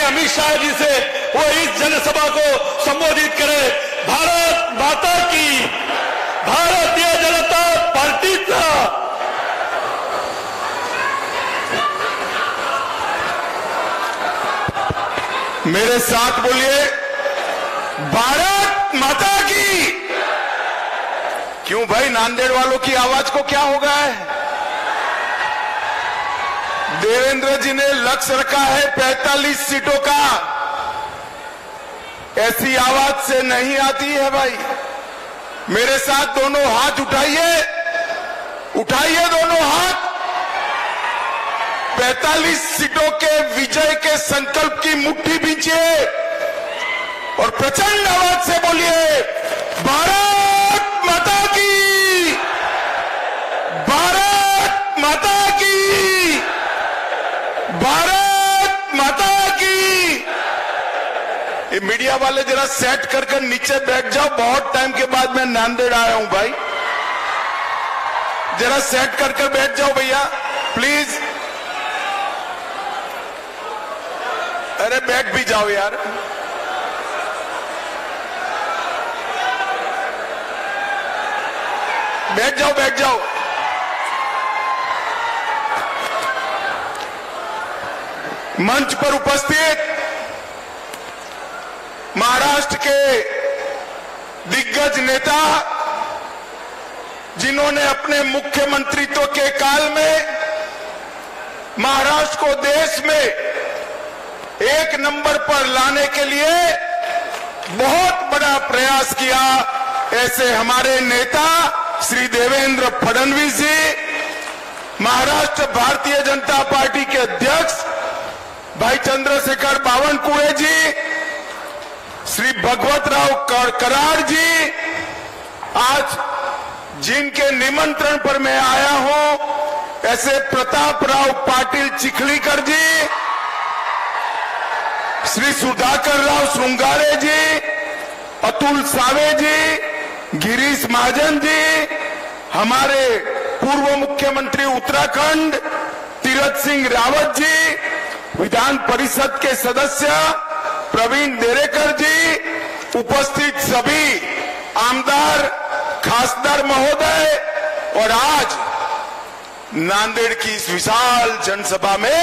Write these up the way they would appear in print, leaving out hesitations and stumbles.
अमित शाह जी से वो इस जनसभा को संबोधित करें। भारत माता की, भारतीय जनता पार्टी का। मेरे साथ बोलिए, भारत माता की। क्यों भाई, नांदेड़ वालों की आवाज को क्या हो गया है? देवेंद्र जी ने लक्ष्य रखा है 45 सीटों का। ऐसी आवाज से नहीं आती है भाई। मेरे साथ दोनों हाथ उठाइए, उठाइए दोनों हाथ। 45 सीटों के विजय के संकल्प की मुट्ठी बींचिए और प्रचंड आवाज से बोलिए, भारत माता की, भारत माता की, भारत माता की। ये मीडिया वाले जरा सेट कर नीचे बैठ जाओ। बहुत टाइम के बाद मैं नांदेड़ आया हूं भाई, जरा सेट कर बैठ जाओ भैया प्लीज। अरे बैठ भी जाओ यार। बैठ जाओ, बैठ जाओ। मंच पर उपस्थित महाराष्ट्र के दिग्गज नेता, जिन्होंने अपने मुख्यमंत्रित्व के काल में महाराष्ट्र को देश में एक नंबर पर लाने के लिए बहुत बड़ा प्रयास किया, ऐसे हमारे नेता श्री देवेंद्र फडणवीस जी, महाराष्ट्र भारतीय जनता पार्टी के अध्यक्ष भाई चंद्रशेखर बावनकुळे जी, श्री भगवतराव कराड़ जी, आज जिनके निमंत्रण पर मैं आया हूं, ऐसे प्रतापराव पाटिल चिखलीकर जी, श्री सुधाकर राव श्रृंगारे जी, अतुल सावे जी, गिरीश महाजन जी, हमारे पूर्व मुख्यमंत्री उत्तराखंड तीरथ सिंह रावत जी, विधान परिषद के सदस्य प्रवीण देरेकर जी, उपस्थित सभी आमदार खासदार महोदय, और आज नांदेड़ की इस विशाल जनसभा में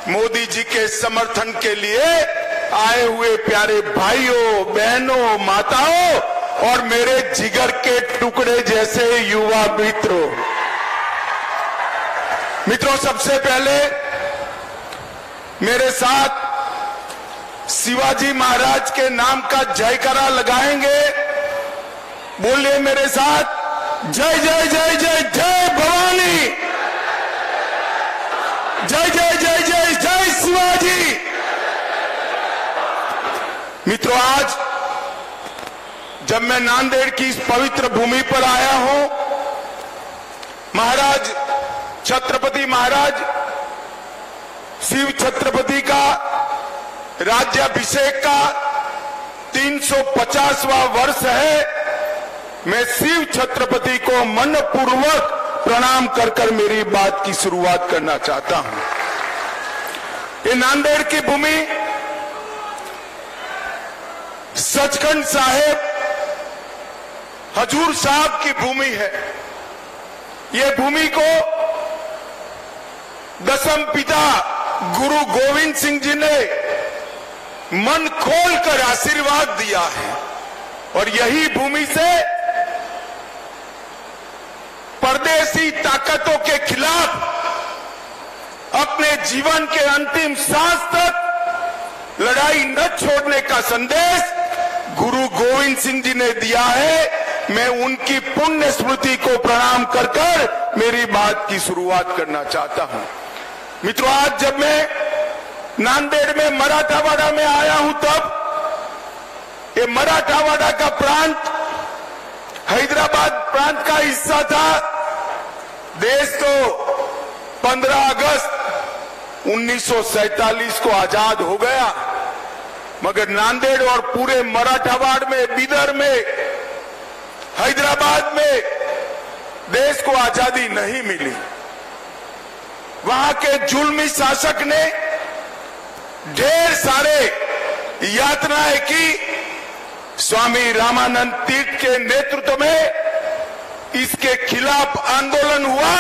मोदी जी के समर्थन के लिए आए हुए प्यारे भाइयों, बहनों, माताओं और मेरे जिगर के टुकड़े जैसे युवा मित्रों, सबसे पहले मेरे साथ शिवाजी महाराज के नाम का जयकारा लगाएंगे। बोलिए मेरे साथ, जय जय जय जय जय भवानी, जय जय जय जय जय शिवाजी। मित्रों, आज जब मैं नांदेड़ की इस पवित्र भूमि पर आया हूं, महाराज छत्रपति महाराज शिव छत्रपति का राज्याभिषेक का 350वां वर्ष है। मैं शिव छत्रपति को मनपूर्वक प्रणाम कर मेरी बात की शुरुआत करना चाहता हूं। ये नांदेड़ की भूमि सचखंड साहिब हजूर साहब की भूमि है। ये भूमि को दसम पिता गुरु गोविंद सिंह जी ने मन खोलकर आशीर्वाद दिया है, और यही भूमि से परदेशी ताकतों के खिलाफ अपने जीवन के अंतिम सांस तक लड़ाई न छोड़ने का संदेश गुरु गोविंद सिंह जी ने दिया है। मैं उनकी पुण्य स्मृति को प्रणाम कर मेरी बात की शुरुआत करना चाहता हूं। मित्रों, आज जब मैं नांदेड़ में मराठावाड़ा में आया हूं, तब ये मराठावाड़ा का प्रांत हैदराबाद प्रांत का हिस्सा था। देश तो 15 अगस्त 1947 को आजाद हो गया, मगर नांदेड़ और पूरे मराठावाड़ में, बीदर में, हैदराबाद में देश को आजादी नहीं मिली। वहां के जुल्मी शासक ने ढेर सारे यातनाएं की। स्वामी रामानंद तीर्थ के नेतृत्व में इसके खिलाफ आंदोलन हुआ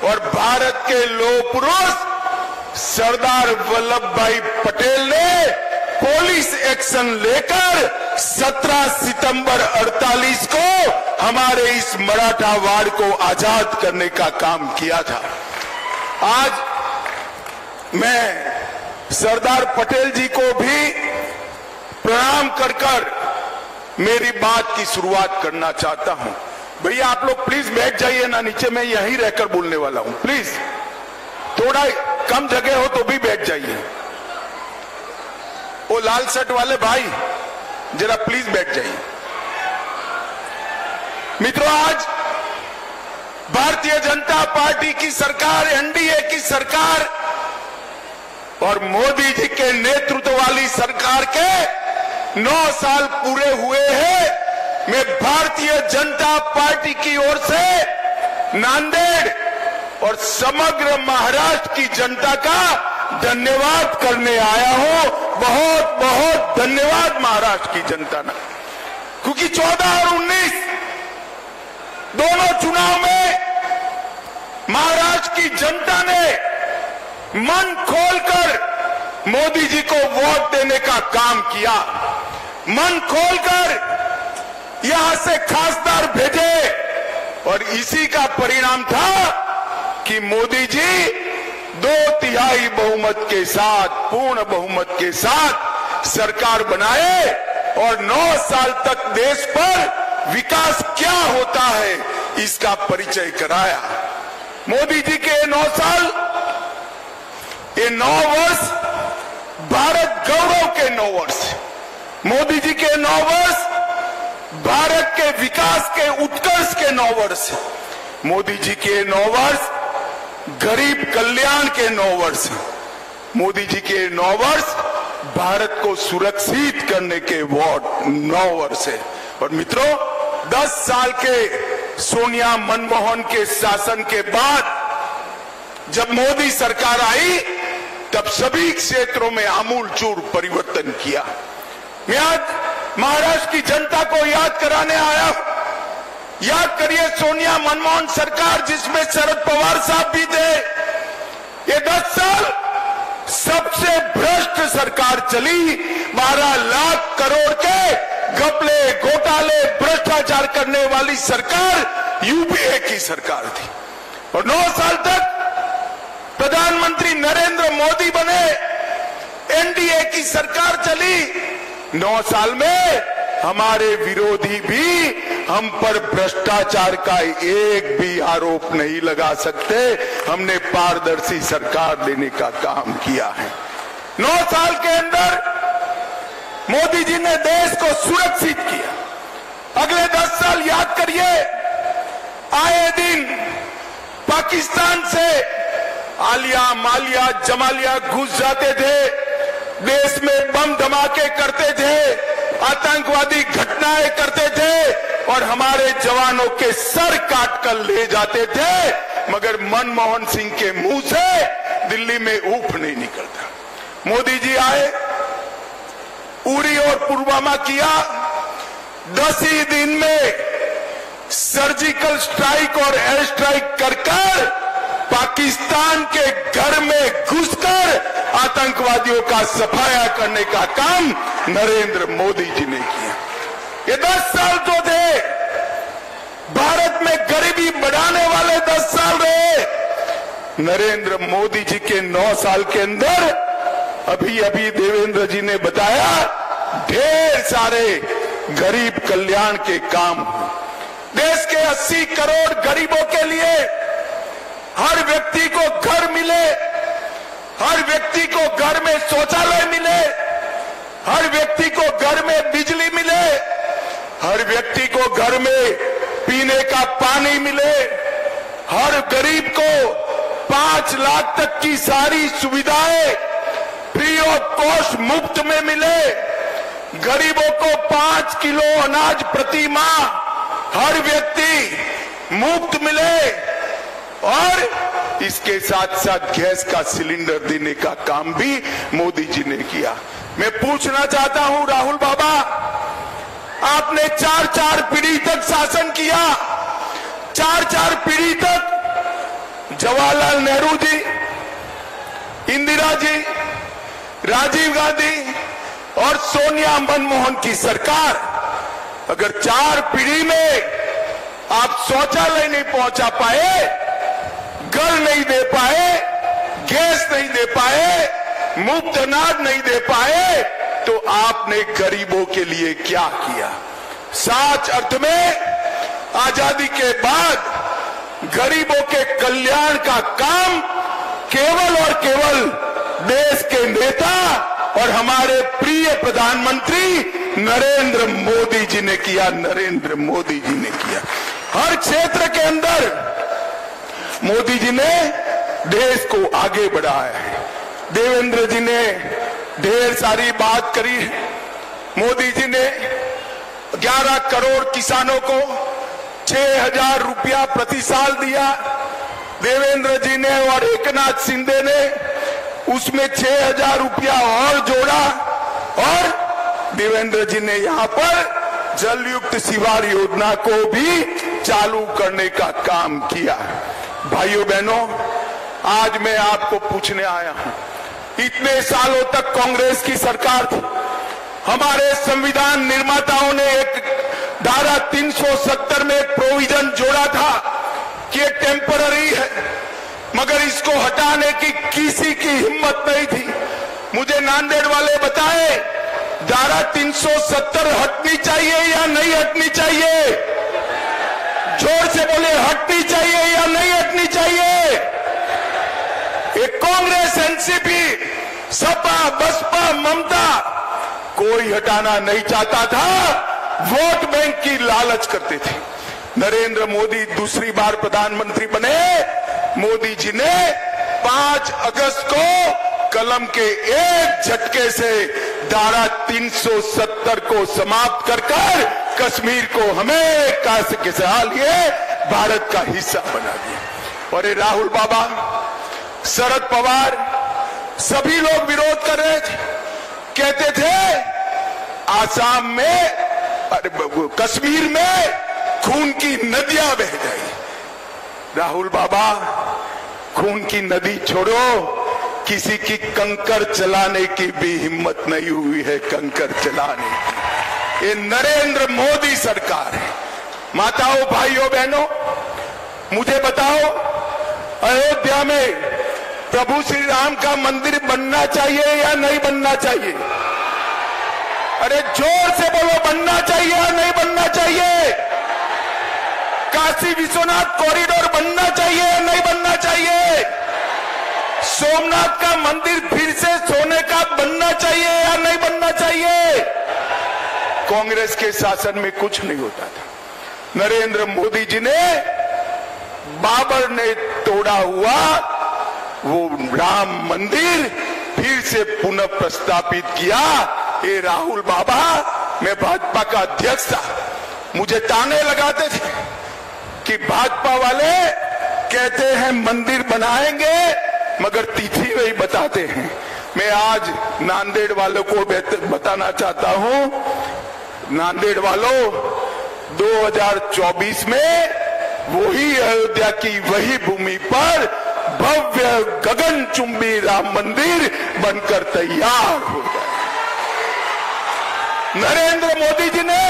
और भारत के लौह पुरुष सरदार वल्लभ भाई पटेल ने पुलिस एक्शन लेकर 17 सितंबर 48 को हमारे इस मराठा वाड़ को आजाद करने का काम किया था। आज मैं सरदार पटेल जी को भी प्रणाम कर मेरी बात की शुरुआत करना चाहता हूं। भैया आप लोग प्लीज बैठ जाइए ना, नीचे मैं यहीं रहकर बोलने वाला हूं। प्लीज थोड़ा कम जगह हो तो भी बैठ जाइए। वो लाल शर्ट वाले भाई जरा प्लीज बैठ जाइए। मित्रों, आज भारतीय जनता पार्टी की सरकार, एनडीए की सरकार और मोदी जी के नेतृत्व वाली सरकार के 9 साल पूरे हुए हैं। मैं भारतीय जनता पार्टी की ओर से नांदेड़ और समग्र महाराष्ट्र की जनता का धन्यवाद करने आया हूं। बहुत बहुत धन्यवाद महाराष्ट्र की जनता ना, क्योंकि 14 और 19 दोनों चुनाव में महाराष्ट्र की जनता ने मन खोलकर मोदी जी को वोट देने का काम किया। मन खोलकर यहां से खासदार भेजे और इसी का परिणाम था कि मोदी जी 2/3 बहुमत के साथ, पूर्ण बहुमत के साथ सरकार बनाए और 9 साल तक देश पर विकास क्या होता है इसका परिचय कराया। मोदी जी के 9 साल, ये 9 वर्ष भारत गौरव के 9 वर्ष। मोदी जी के 9 वर्ष भारत के विकास के उत्कर्ष के 9 वर्ष। मोदी जी के 9 वर्ष गरीब कल्याण के 9 वर्ष। मोदी जी के 9 वर्ष भारत को सुरक्षित करने के 9 वर्ष है। और मित्रों, 10 साल के सोनिया मनमोहन के शासन के बाद जब मोदी सरकार आई तब सभी क्षेत्रों में आमूलचूल परिवर्तन किया। मैं आज महाराष्ट्र की जनता को याद कराने आया। याद करिए सोनिया मनमोहन सरकार, जिसमें शरद पवार साहब भी थे। ये 10 साल सबसे भ्रष्ट सरकार चली। 12 लाख करोड़ के घपले, घोटाले, भ्रष्टाचार करने वाली सरकार यूपीए की सरकार थी। और 9 साल तक प्रधानमंत्री नरेंद्र मोदी बने, एनडीए की सरकार चली। 9 साल में हमारे विरोधी भी हम पर भ्रष्टाचार का एक भी आरोप नहीं लगा सकते। हमने पारदर्शी सरकार देने का काम किया है। 9 साल के अंदर मोदी जी ने देश को सुरक्षित किया। अगले 10 साल याद करिए, आए दिन पाकिस्तान से आलिया, मालिया, जमालिया घुस जाते थे, देश में बम धमाके करते थे, आतंकवादी घटनाएं करते थे और हमारे जवानों के सर काट कर ले जाते थे। मगर मनमोहन सिंह के मुंह से दिल्ली में ऊफ नहीं निकलता। मोदी जी आए, उरी और पुलवामा किया। 10 ही दिन में सर्जिकल स्ट्राइक और एयर स्ट्राइक कर पाकिस्तान के घर में घुसकर आतंकवादियों का सफाया करने का काम नरेंद्र मोदी जी ने किया। ये 10 साल जो थे भारत में गरीबी बढ़ाने वाले 10 साल रहे। नरेंद्र मोदी जी के 9 साल के अंदर अभी अभी देवेंद्र जी ने बताया, ढेर सारे गरीब कल्याण के काम। देश के 80 करोड़ गरीबों के लिए हर व्यक्ति को घर मिले, हर व्यक्ति को घर में शौचालय मिले, हर व्यक्ति को घर में बिजली मिले, हर व्यक्ति को घर में पीने का पानी मिले, हर गरीब को 5 लाख तक की सारी सुविधाएं फ्री ऑफ कॉस्ट मुफ्त में मिले, गरीबों को 5 किलो अनाज प्रति माह हर व्यक्ति मुफ्त मिले और इसके साथ साथ गैस का सिलेंडर देने का काम भी मोदी जी ने किया। मैं पूछना चाहता हूं राहुल बाबा, आपने 4-4 पीढ़ी तक शासन किया, 4-4 पीढ़ी तक जवाहरलाल नेहरू जी, इंदिरा जी, राजीव गांधी और सोनिया मनमोहन की सरकार, अगर 4 पीढ़ी में आप शौचालय नहीं पहुंचा पाए, घर नहीं दे पाए, गैस नहीं दे पाए, मुफ्त अनाज नहीं दे पाए, तो आपने गरीबों के लिए क्या किया? सच अर्थ में आजादी के बाद गरीबों के कल्याण का काम केवल और केवल देश के नेता और हमारे प्रिय प्रधानमंत्री नरेंद्र मोदी जी ने किया, नरेंद्र मोदी जी ने किया। हर क्षेत्र के अंदर मोदी जी ने देश को आगे बढ़ाया है। देवेंद्र जी ने ढेर सारी बात करी है। मोदी जी ने 11 करोड़ किसानों को 6,000 रुपया प्रति साल दिया। देवेंद्र जी ने और एकनाथ शिंदे ने उसमें 6,000 रुपया और जोड़ा और देवेंद्र जी ने यहां पर जलयुक्त शिवार योजना को भी चालू करने का काम किया। भाइयों बहनों, आज मैं आपको पूछने आया हूं, इतने सालों तक कांग्रेस की सरकार थी। हमारे संविधान निर्माताओं ने एक धारा 370 में एक प्रोविजन जोड़ा था कि ये टेम्पररी है, मगर इसको हटाने की किसी की हिम्मत नहीं थी। मुझे नांदेड़ वाले बताए, धारा 370 हटनी चाहिए या नहीं हटनी चाहिए? जोर से बोले, हटनी चाहिए या नहीं हटनी चाहिए? एक कांग्रेस, एनसीपी, सपा, बसपा, ममता, कोई हटाना नहीं चाहता था, वोट बैंक की लालच करते थे। नरेंद्र मोदी दूसरी बार प्रधानमंत्री बने। मोदी जी ने 5 अगस्त को कलम के एक झटके से धारा 370 को समाप्त कर कश्मीर को हमें काश के सहाल लिए भारत का हिस्सा बना दिया। और ये राहुल बाबा, शरद पवार, सभी लोग विरोध कर रहे थे, कहते थे आसाम में, कश्मीर में खून की नदियां बह गई। राहुल बाबा, खून की नदी छोड़ो, किसी की कंकर चलाने की भी हिम्मत नहीं हुई है, कंकर चलाने की। ये नरेंद्र मोदी सरकार है। माताओं, भाइयों, बहनों, मुझे बताओ, अयोध्या में प्रभु श्री राम का मंदिर बनना चाहिए या नहीं बनना चाहिए? अरे जोर से बोलो, बनना चाहिए या नहीं बनना चाहिए? काशी विश्वनाथ कॉरिडोर बनना चाहिए या नहीं बनना चाहिए? सोमनाथ का मंदिर फिर से सोने का बनना चाहिए या नहीं बनना चाहिए? कांग्रेस के शासन में कुछ नहीं होता था। नरेंद्र मोदी जी ने बाबर ने तोड़ा हुआ वो राम मंदिर फिर से पुनः प्रस्तापित किया। ये राहुल बाबा, मैं भाजपा का अध्यक्ष था, मुझे ताने लगाते थे कि भाजपा वाले कहते हैं मंदिर बनाएंगे मगर तिथि नहीं बताते हैं। मैं आज नांदेड़ वालों को बताना चाहता हूं, नांदेड़ वालों, 2024 में वही अयोध्या की वही भूमि पर भव्य गगनचुंबी राम मंदिर बनकर तैयार हो गया। नरेंद्र मोदी जी ने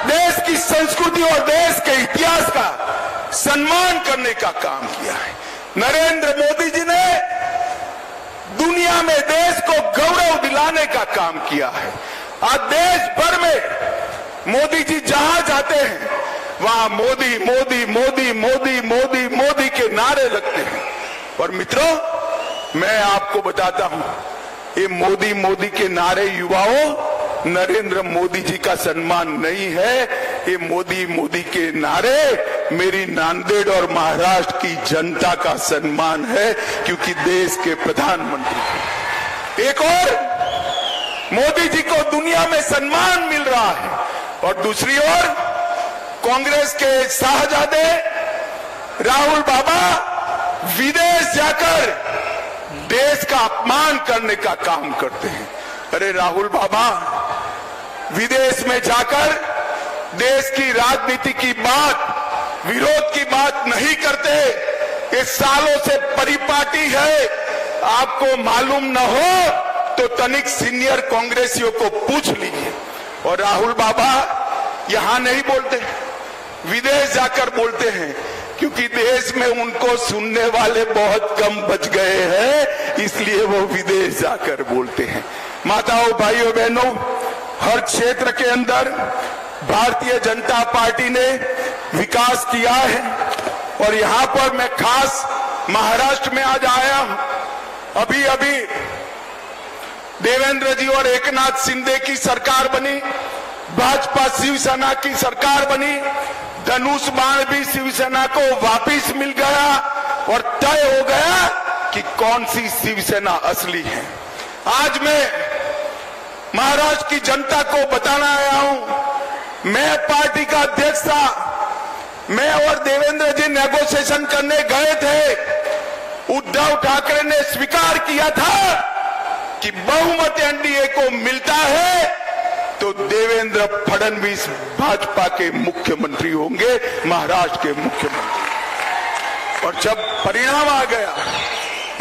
देश की संस्कृति और देश के इतिहास का सम्मान करने का काम किया है। नरेंद्र मोदी जी ने दुनिया में देश को गौरव दिलाने का काम किया है। आज देश भर में मोदी जी जहां जाते हैं वहां मोदी मोदी मोदी मोदी मोदी मोदी के नारे लगते हैं। और मित्रों, मैं आपको बताता हूं, ये मोदी मोदी के नारे युवाओं नरेंद्र मोदी जी का सम्मान नहीं है, ये मोदी मोदी के नारे मेरी नांदेड़ और महाराष्ट्र की जनता का सम्मान है, क्योंकि देश के प्रधानमंत्री। एक और मोदी जी को दुनिया में सम्मान मिल रहा है और दूसरी ओर कांग्रेस के शाहजादे राहुल बाबा विदेश जाकर देश का अपमान करने का काम करते हैं। अरे राहुल बाबा विदेश में जाकर देश की राजनीति की बात, विरोध की बात नहीं करते। ये सालों से परिपाटी है, आपको मालूम न हो तो तनिक सीनियर कांग्रेसियों को पूछ लीजिए। और राहुल बाबा यहां नहीं बोलते, विदेश जाकर बोलते हैं, क्योंकि देश में उनको सुनने वाले बहुत कम बच गए हैं, इसलिए वो विदेश जाकर बोलते हैं। माताओं, भाइयों, बहनों, हर क्षेत्र के अंदर भारतीय जनता पार्टी ने विकास किया है। और यहां पर मैं खास महाराष्ट्र में आज आया हूं। अभी अभी देवेंद्र जी और एकनाथ शिंदे की सरकार बनी, भाजपा शिवसेना की सरकार बनी, धनुष बाण भी शिवसेना को वापिस मिल गया और तय हो गया कि कौन सी शिवसेना असली है। आज मैं महाराष्ट्र की जनता को बताना आया हूं, मैं पार्टी का अध्यक्ष था, मैं और देवेंद्र जी नेगोशिएशन करने गए थे। उद्धव ठाकरे ने स्वीकार किया था कि बहुमत एनडीए को मिलता है तो देवेंद्र फडणवीस भाजपा के मुख्यमंत्री होंगे, महाराष्ट्र के मुख्यमंत्री। और जब परिणाम आ गया,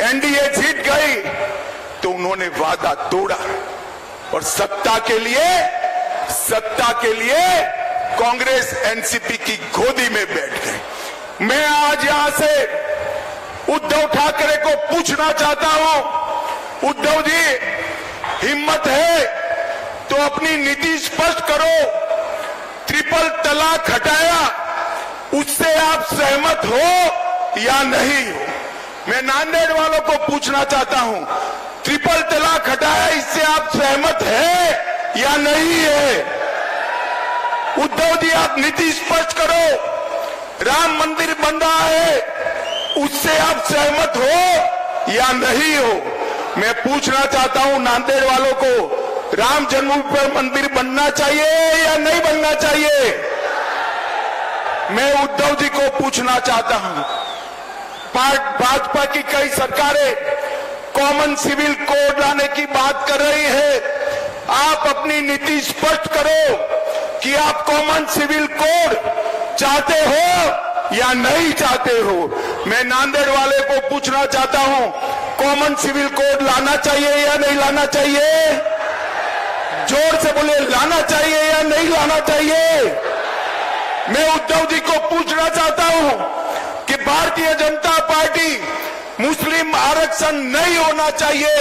एनडीए जीत गई, तो उन्होंने वादा तोड़ा और सत्ता के लिए कांग्रेस एनसीपी की गोदी में बैठ गए। मैं आज यहां से उद्धव ठाकरे को पूछना चाहता हूं, उद्धव जी, हिम्मत है तो अपनी नीति स्पष्ट करो। ट्रिपल तलाक हटाया, उससे आप सहमत हो या नहीं हो? मैं नांदेड़ वालों को पूछना चाहता हूं, ट्रिपल तलाक हटाया, इससे आप सहमत है या नहीं है? उद्धव जी, आप नीति स्पष्ट करो। राम मंदिर बन रहा है, उससे आप सहमत हो या नहीं हो? मैं पूछना चाहता हूं नांदेड़ वालों को, राम जन्मभूमि मंदिर बनना चाहिए या नहीं बनना चाहिए? मैं उद्धव जी को पूछना चाहता हूं, भाजपा की कई सरकारें कॉमन सिविल कोड लाने की बात कर रही है। आप अपनी नीति स्पष्ट करो कि आप कॉमन सिविल कोड चाहते हो या नहीं चाहते हो। मैं नांदेड़ वाले को पूछना चाहता हूं, कॉमन सिविल कोड लाना चाहिए या नहीं लाना चाहिए? जोर से बोले, लाना चाहिए या नहीं लाना चाहिए? मैं उद्धव जी को पूछना चाहता हूं कि भारतीय जनता पार्टी, मुस्लिम आरक्षण नहीं होना चाहिए,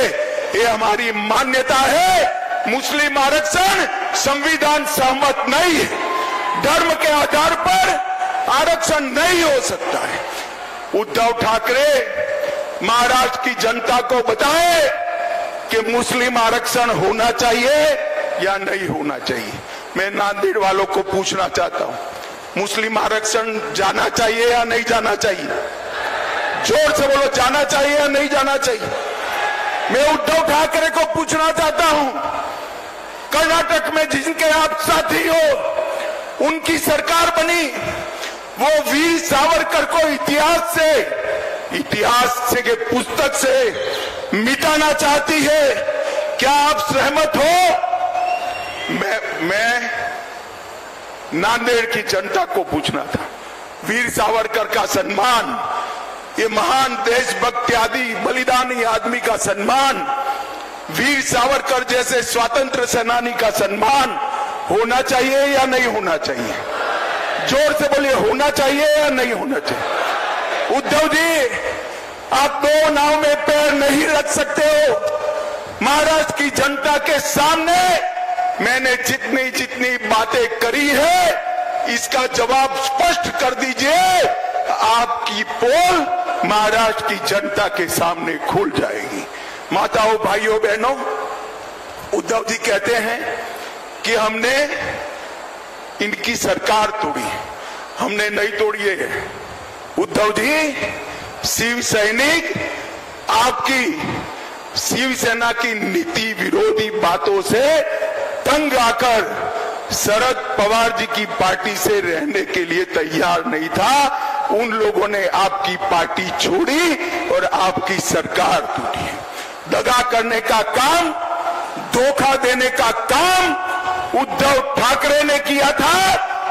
ये हमारी मान्यता है। मुस्लिम आरक्षण संविधान सहमत नहीं है, धर्म के आधार पर आरक्षण नहीं हो सकता है। उद्धव ठाकरे महाराष्ट्र की जनता को बताए कि मुस्लिम आरक्षण होना चाहिए या नहीं होना चाहिए। मैं नांदेड़ वालों को पूछना चाहता हूं, मुस्लिम आरक्षण जाना चाहिए या नहीं जाना चाहिए? जोर से बोलो, जाना चाहिए या नहीं जाना चाहिए? मैं उद्धव ठाकरे को पूछना चाहता हूं, कर्नाटक में जिनके आप साथी हो, उनकी सरकार बनी, वो वीर सावरकर को इतिहास से के पुस्तक से मिटाना चाहती है। क्या आप सहमत हो? मैं नांदेड़ की जनता को पूछना था, वीर सावरकर का सम्मान, ये महान देशभक्त आदि बलिदानी आदमी का सम्मान, वीर सावरकर जैसे स्वतंत्र सेनानी का सम्मान होना चाहिए या नहीं होना चाहिए? जोर से बोलिए, होना चाहिए या नहीं होना चाहिए? उद्धव जी, आप दो नाव में पैर नहीं रख सकते हो। महाराष्ट्र की जनता के सामने मैंने जितनी बातें करी है, इसका जवाब स्पष्ट कर दीजिए। आपकी पोल महाराष्ट्र की जनता के सामने खुल जाएगी। माताओं, भाइयों, बहनों, उद्धव जी कहते हैं कि हमने इनकी सरकार तोड़ी, हमने नहीं तोड़ी है। उद्धव जी, शिव सैनिक आपकी शिवसेना की नीति विरोधी बातों से तंग आकर शरद पवार जी की पार्टी से रहने के लिए तैयार नहीं था, उन लोगों ने आपकी पार्टी छोड़ी और आपकी सरकार टूटी। दगा करने का काम, धोखा देने का काम उद्धव ठाकरे ने किया था।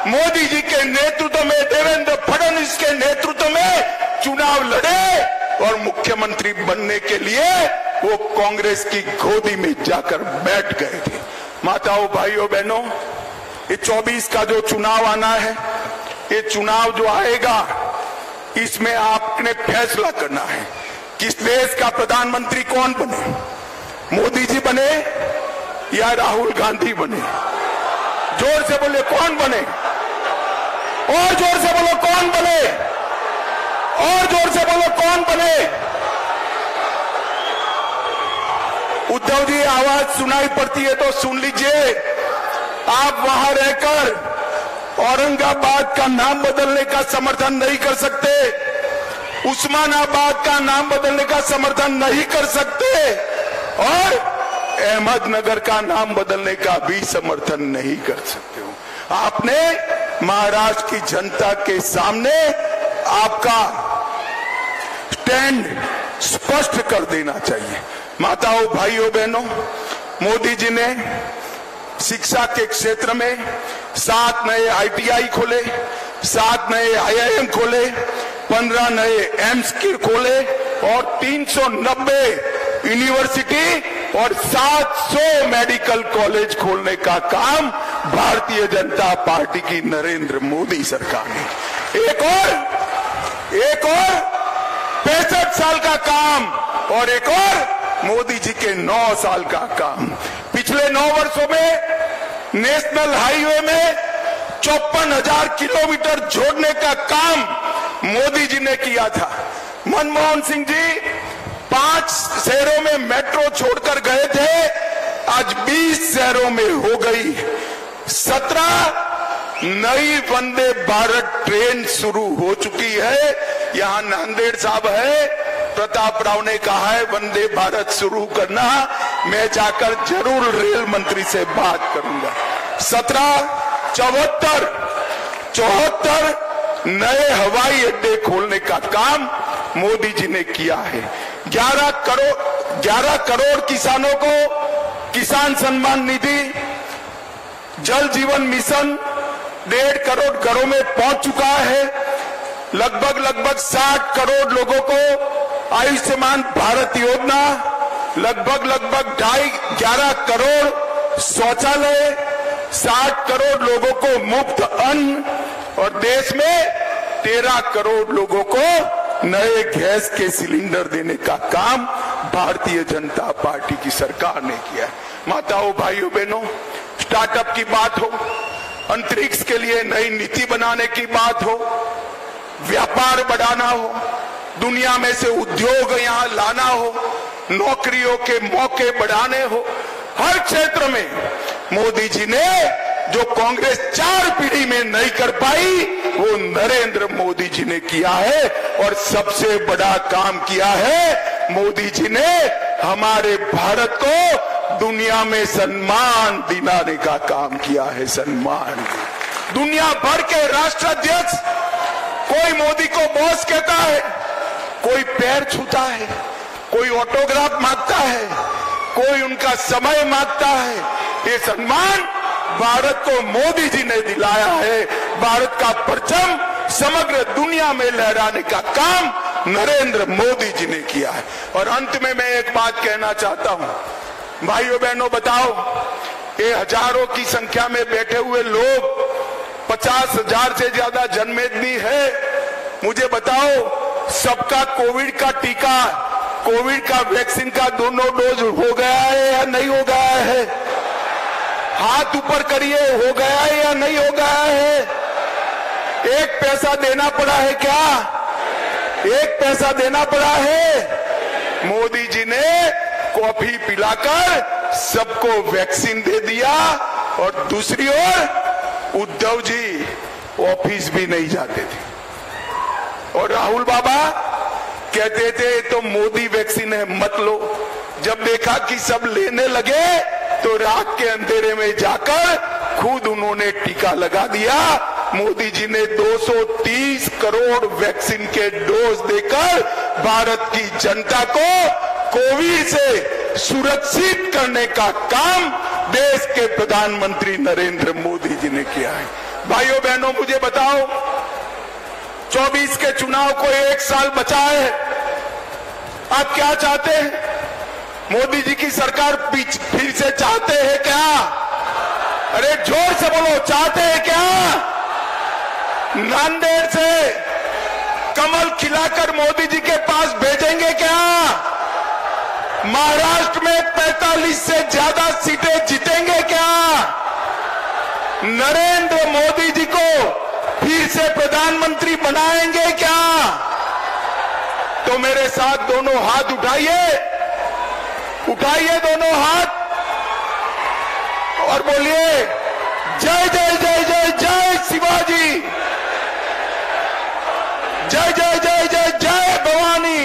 मोदी जी के नेतृत्व में, देवेंद्र फडणवीस के नेतृत्व में चुनाव लड़े और मुख्यमंत्री बनने के लिए वो कांग्रेस की गोदी में जाकर बैठ गए थे। माताओं, भाइयों, बहनों, ये 24 का जो चुनाव आना है, ये चुनाव जो आएगा, इसमें आपने फैसला करना है किस देश का प्रधानमंत्री कौन बने, मोदी जी बने या राहुल गांधी बने। जोर से बोले कौन बने, और जोर से बोलो कौन बने, और जोर से बोलो कौन बने। उद्धव जी, आवाज सुनाई पड़ती है तो सुन लीजिए। आप वहां रहकर औरंगाबाद का नाम बदलने का समर्थन नहीं कर सकते, उस्मानाबाद का नाम बदलने का समर्थन नहीं कर सकते, और अहमदनगर का नाम बदलने का भी समर्थन नहीं कर सकते हो। आपने महाराष्ट्र की जनता के सामने आपका स्टैंड स्पष्ट कर देना चाहिए। माताओं, भाइयों, बहनों, मोदी जी ने शिक्षा के क्षेत्र में 7 नए ITI खोले, 7 नए IIM खोले, 15 नए एम्स खोले और 390 यूनिवर्सिटी और 700 मेडिकल कॉलेज खोलने का काम भारतीय जनता पार्टी की नरेंद्र मोदी सरकार ने। एक और 65 साल का काम और एक और मोदी जी के 9 साल का काम। पिछले 9 वर्षों में नेशनल हाईवे में 54,000 किलोमीटर जोड़ने का काम मोदी जी ने किया था। मनमोहन सिंह जी 5 शहरों में मेट्रो छोड़कर गए थे, आज 20 शहरों में हो गई। 17 नई वंदे भारत ट्रेन शुरू हो चुकी है। यहां नांदेड़ साहब है, प्रताप राव ने कहा है वंदे भारत शुरू करना, मैं जाकर जरूर रेल मंत्री से बात करूंगा। 74 नए हवाई अड्डे खोलने का काम मोदी जी ने किया है। 11 करोड़ किसानों को किसान सम्मान निधि, जल जीवन मिशन 1.5 करोड़ घरों में पहुंच चुका है। लगभग 60 करोड़ लोगों को आयुष्मान भारत योजना, लगभग 11 करोड़ शौचालय, 60 करोड़ लोगों को मुफ्त अन्न और देश में 13 करोड़ लोगों को नए गैस के सिलेंडर देने का काम भारतीय जनता पार्टी की सरकार ने किया है। माताओं, भाइयों, बहनों, स्टार्टअप की बात हो, अंतरिक्ष के लिए नई नीति बनाने की बात हो, व्यापार बढ़ाना हो, दुनिया में से उद्योग यहां लाना हो, नौकरियों के मौके बढ़ाने हो, हर क्षेत्र में मोदी जी ने जो कांग्रेस 4 पीढ़ी में नहीं कर पाई वो नरेंद्र मोदी जी ने किया है। और सबसे बड़ा काम किया है मोदी जी ने, हमारे भारत को दुनिया में सम्मान दिलाने का काम किया है। सम्मान, दुनिया भर के राष्ट्राध्यक्ष कोई मोदी को बॉस कहता है, कोई पैर छूता है, कोई ऑटोग्राफ मांगता है, कोई उनका समय मांगता है। ये सम्मान भारत को मोदी जी ने दिलाया है। भारत का परचम समग्र दुनिया में लहराने का काम नरेंद्र मोदी जी ने किया है। और अंत में मैं एक बात कहना चाहता हूं, भाइयों बहनों, बताओ, ये हजारों की संख्या में बैठे हुए लोग, 50,000 से ज्यादा जनमेदनी है, मुझे बताओ सबका कोविड का टीका, कोविड का वैक्सीन का दोनों डोज हो गया है या नहीं हो गया है? हाथ ऊपर करिए, हो गया है या नहीं हो गया है? एक पैसा देना पड़ा है क्या? एक पैसा देना पड़ा है? मोदी जी ने कॉफी पिलाकर सबको वैक्सीन दे दिया। और दूसरी ओर उद्धव जी ऑफिस भी नहीं जाते थे और राहुल बाबा कहते थे तो मोदी वैक्सीन है, मत लो। जब देखा कि सब लेने लगे तो रात के अंधेरे में जाकर खुद उन्होंने टीका लगा दिया मोदी जी ने 230 करोड़ वैक्सीन के डोज देकर भारत की जनता को कोविड से सुरक्षित करने का काम देश के प्रधानमंत्री नरेंद्र मोदी जी ने किया है। भाइयों बहनों, मुझे बताओ, 24 के चुनाव को 1 साल बचा है, आप क्या चाहते हैं? मोदी जी की सरकार फिर से चाहते हैं क्या? अरे जोर से बोलो, चाहते हैं क्या? नांदेड़ से कमल खिलाकर मोदी जी के पास भेजेंगे क्या? महाराष्ट्र में 45 से ज्यादा सीटें जीतेंगे क्या? नरेंद्र मोदी जी को फिर से प्रधानमंत्री बनाएंगे क्या? तो मेरे साथ दोनों हाथ उठाइए, उठाइए दोनों हाथ और बोलिए जय जय जय जय जय शिवाजी, जय जय जय जय जय भवानी।